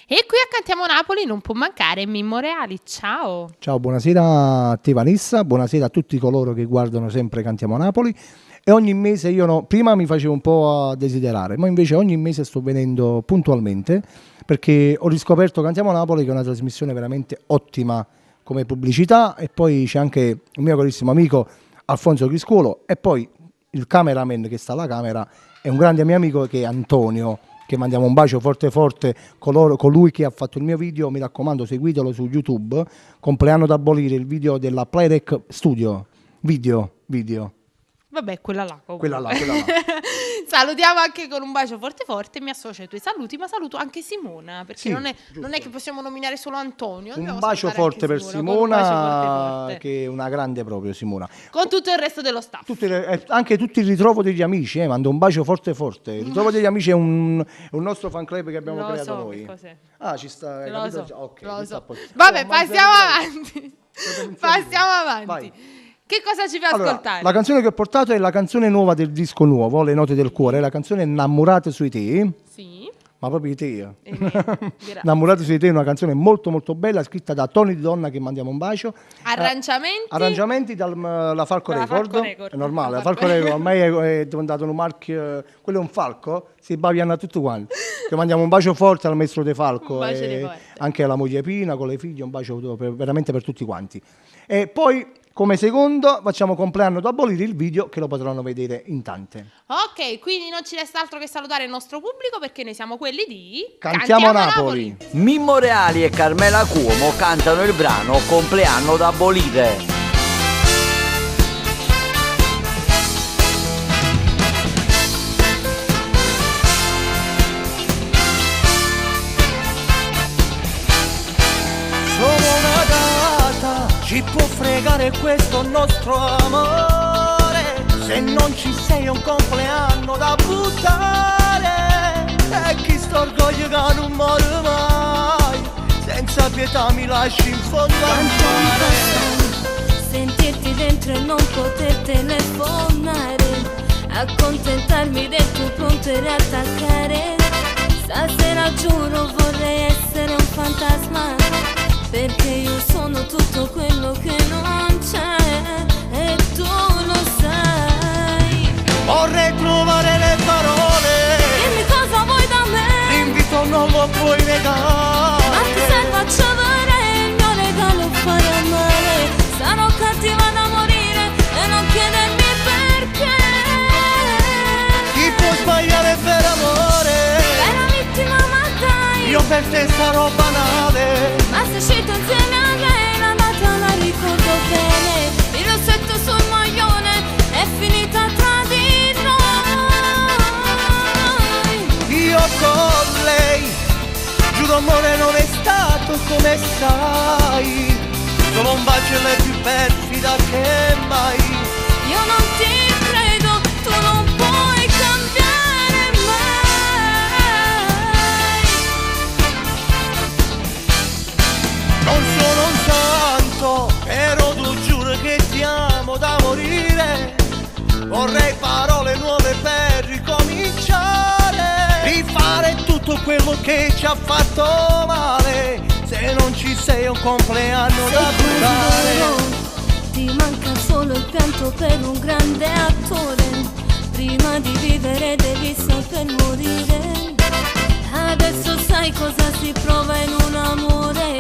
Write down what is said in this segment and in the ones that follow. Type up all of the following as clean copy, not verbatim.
E qui a Cantiamo Napoli non può mancare Mimmo Reali, ciao! Ciao, buonasera a te Vanessa, buonasera a tutti coloro che guardano sempre Cantiamo Napoli. E ogni mese prima mi facevo un po' a desiderare, ma invece ogni mese sto venendo puntualmente perché ho riscoperto Cantiamo Napoli, che è una trasmissione veramente ottima come pubblicità, e poi c'è anche un mio carissimo amico Alfonso Criscuolo, e poi il cameraman che sta alla camera è un grande mio amico che è Antonio, che mandiamo un bacio forte forte, colui che ha fatto il mio video. Mi raccomando, seguitelo su YouTube, compleanno da abolire, il video della Playrec Studio, video. Vabbè, quella là. Salutiamo anche con un bacio forte forte, mi associo ai tuoi saluti, ma saluto anche Simona, perché sì, non è che possiamo nominare solo Antonio. Un bacio forte per Simona, forte. Che è una grande proprio Simona. Con tutto il resto dello staff. Anche tutto il ritrovo degli amici, mando un bacio forte forte. Il ritrovo degli amici è un nostro fan club che abbiamo creato noi. Ci sta. Lo so. Okay, Vabbè, passiamo avanti. Vai. Che cosa ci fai ascoltare? La canzone che ho portato è la canzone nuova del disco nuovo, Le note del cuore, la canzone Innamorate sui te. Sì. Ma proprio di te. Innamorate sui te è una canzone molto molto bella, scritta da Tony Di Donna, che mandiamo un bacio. Arrangiamenti dalla Falco Record. È normale, la Falco Record ormai è diventato un marchio, quello è un falco, si baviana tutto quanto. Che mandiamo un bacio forte al maestro De Falco, anche alla moglie Pina con le figlie, un bacio veramente per tutti quanti. E poi come secondo facciamo Compleanno da abolire, il video che lo potranno vedere in tante. Ok, quindi non ci resta altro che salutare il nostro pubblico, perché noi siamo quelli di Cantiamo Napoli. Mimmo Reali e Carmela Cuomo cantano il brano Compleanno da abolire. Ci può fregare questo nostro amore, se non ci sei un compleanno da buttare. E chi st'orgoglio che non muore mai, senza pietà mi lasci in fondo al mare. Sentirti dentro e non poter telefonare, accontentarmi del tuo pronto e riattaccare. Stasera giuro vorrei essere un fantasma, perché io sono tutto quello che non c'è e tu lo sai. Vorrei trovare le parole, dimmi cosa vuoi da me. L'invito non lo puoi negare, ma ti serve a ricevere il mio regalo, fai a male. Sarò cattiva da morire e non chiedermi perché. Chi può sbagliare per amore? Vera vittima, ma dai, io per te sarò banale. Ma se uscito insieme a lei la data la ricordo bene. Il rossetto sul maglione è finita tra di noi. Io con lei, giuro amore non è stato come sai. Solo un bacio è la più perfida che mai. Io non ti credo, tu non puoi cambiare mai. Non sono un santo, però tu giuro che ti amo da morire. Vorrei parole nuove per ricominciare, rifare tutto quello che ci ha fatto male. Se non ci sei un compleanno da buttare. Ti manca solo il pianto per un grande attore. Prima di vivere devi saper morire. Adesso sai cosa si prova in un amore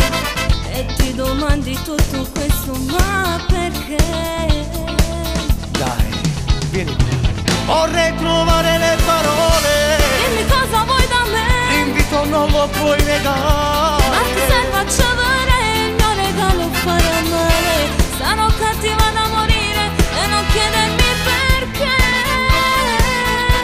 e ti domandi tutto questo, ma perché? Dai, vieni. Vorrei trovare le parole, dimmi cosa vuoi da me. L'invito non lo puoi negare, ma ti serve a ricevere il mio regalo, fai a male. Sarò cattiva da morire e non chiedermi perché.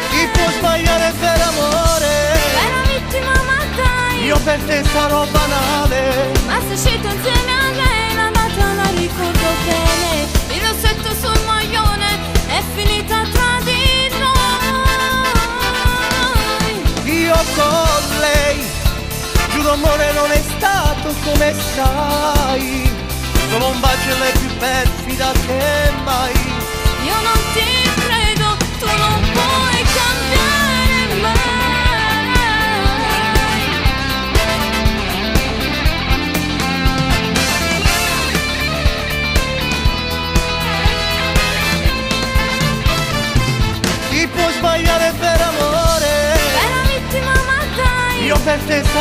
Chi può sbagliare per amore? Vera vittima, ma dai, io per te sarò banale. ma se uscito insieme a lei la data la ricordo bene. Il rossetto sul maglione è finita tra di noi. Io con lei, giuro amore non è stato come sai. Solo un bacio è la più perfida che mai. Io non ti credo, tu non puoi cambiare mai.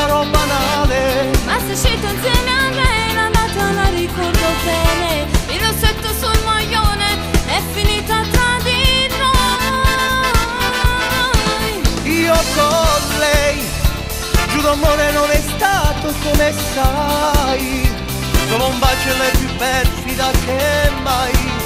sarò banale. Ma sei uscito insieme a lei, la data la ricordo bene. Il rossetto sul maglione è finita tra di noi. Io con lei, giuro amore non è stato come sai. Solo un bacio è più perfida che mai.